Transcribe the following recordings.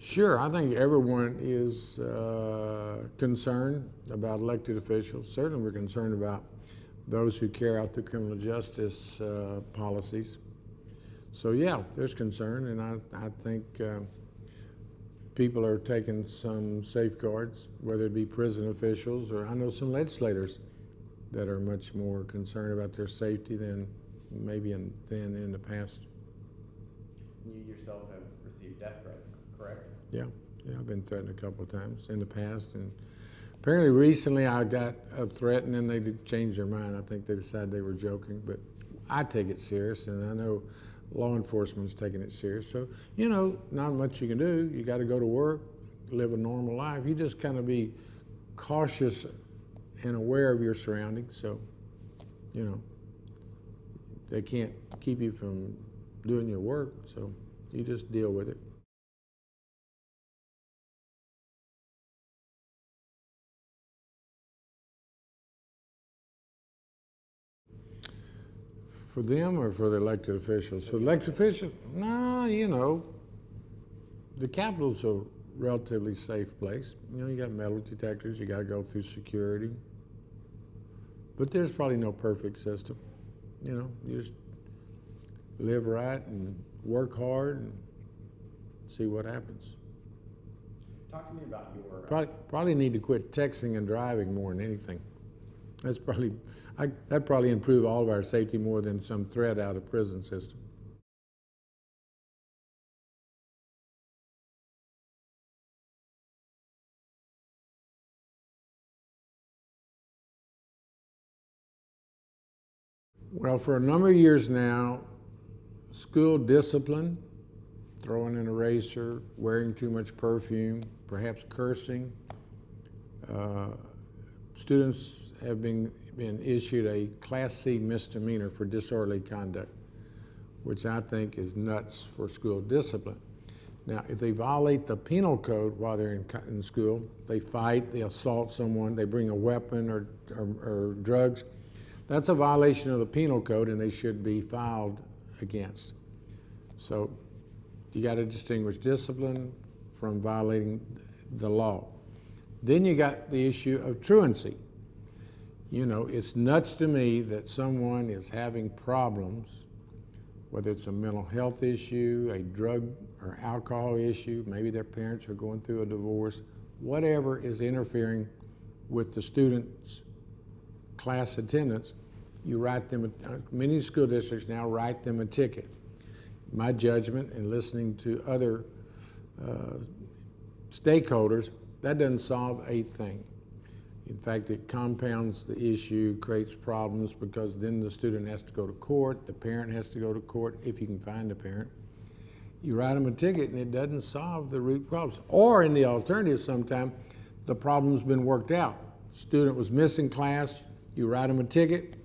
Sure, I think everyone is concerned about elected officials. Certainly we're concerned about those who carry out the criminal justice policies. So yeah, there's concern, and I think people are taking some safeguards, whether it be prison officials or I know some legislators that are much more concerned about their safety than maybe than in the past. You yourself have received death threats, correct? Yeah, I've been threatened a couple of times in the past, and apparently recently I got a threat, and then they did change their mind. I think they decided they were joking, but I take it serious, and I know law enforcement's taking it serious. So, you know, not much you can do. You got to go to work, live a normal life. You just kind of be cautious and aware of your surroundings. So, you know, they can't keep you from doing your work, so you just deal with it. For them or for the elected officials? For the elected officials, nah, you know, the Capitol's a relatively safe place. You know, you got metal detectors, you got to go through security. But there's probably no perfect system. You know, you just live right and work hard and see what happens. Talk to me about your... Probably need to quit texting and driving more than anything. That'd probably improve all of our safety more than some threat out of prison system. Well, for a number of years now, school discipline, throwing an eraser, wearing too much perfume, perhaps cursing. Students have been issued a Class C misdemeanor for disorderly conduct, which I think is nuts for school discipline. Now, if they violate the penal code while they're in school, they fight, they assault someone, they bring a weapon or drugs, that's a violation of the penal code and they should be filed against. So you got to distinguish discipline from violating the law. Then you got the issue of truancy. You know, it's nuts to me that someone is having problems, whether it's a mental health issue, a drug or alcohol issue, maybe their parents are going through a divorce, whatever is interfering with the student's class attendance, you write them, many school districts now write them a ticket. My judgment and listening to other stakeholders, that doesn't solve a thing. In fact, it compounds the issue, creates problems because then the student has to go to court, the parent has to go to court if you can find a parent. You write them a ticket and it doesn't solve the root problems. Or in the alternative, sometimes the problem's been worked out. Student was missing class, you write them a ticket,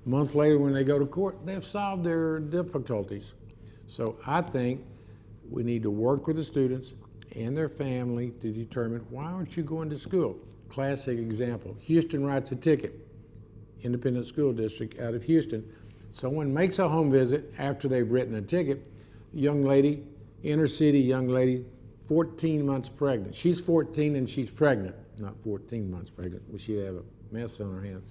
a month later when they go to court, they've solved their difficulties. So I think we need to work with the students and their family to determine why aren't you going to school? Classic example, Houston writes a ticket, independent school district out of Houston. Someone makes a home visit after they've written a ticket, young lady, inner city young lady, 14 months pregnant. She's 14 and she's pregnant, not 14 months pregnant, but she'd have a mess on her hands.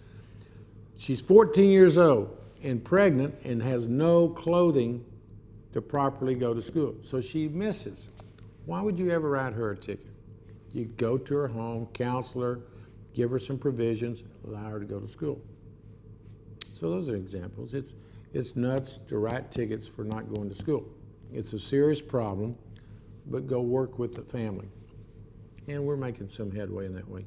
She's 14 years old and pregnant and has no clothing to properly go to school. So she misses. Why would you ever write her a ticket? You go to her home, counsel her, give her some provisions, allow her to go to school. So those are examples. It's nuts to write tickets for not going to school. It's a serious problem, but go work with the family. And we're making some headway in that way.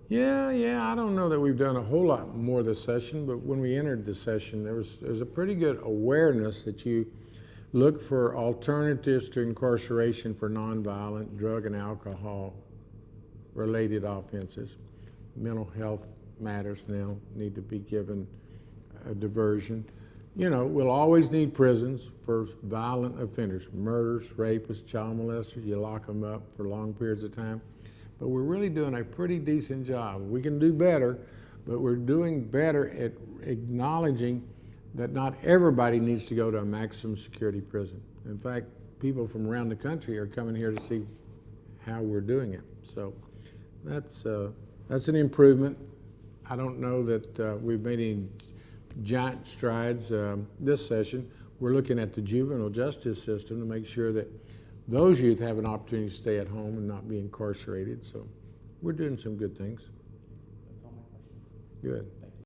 Yeah, I don't know that we've done a whole lot more this session, but when we entered the session, there's a pretty good awareness that you look for alternatives to incarceration for nonviolent drug and alcohol related offenses. Mental health matters now need to be given a diversion. You know, we'll always need prisons for violent offenders, murders, rapists, child molesters. You lock them up for long periods of time. but we're really doing a pretty decent job. We can do better, but we're doing better at acknowledging that not everybody needs to go to a maximum security prison. In fact, people from around the country are coming here to see how we're doing it. So that's an improvement. I don't know that we've made any giant strides this session. We're looking at the juvenile justice system to make sure that those youth have an opportunity to stay at home and not be incarcerated. So we're doing some good things. That's all my questions. Good.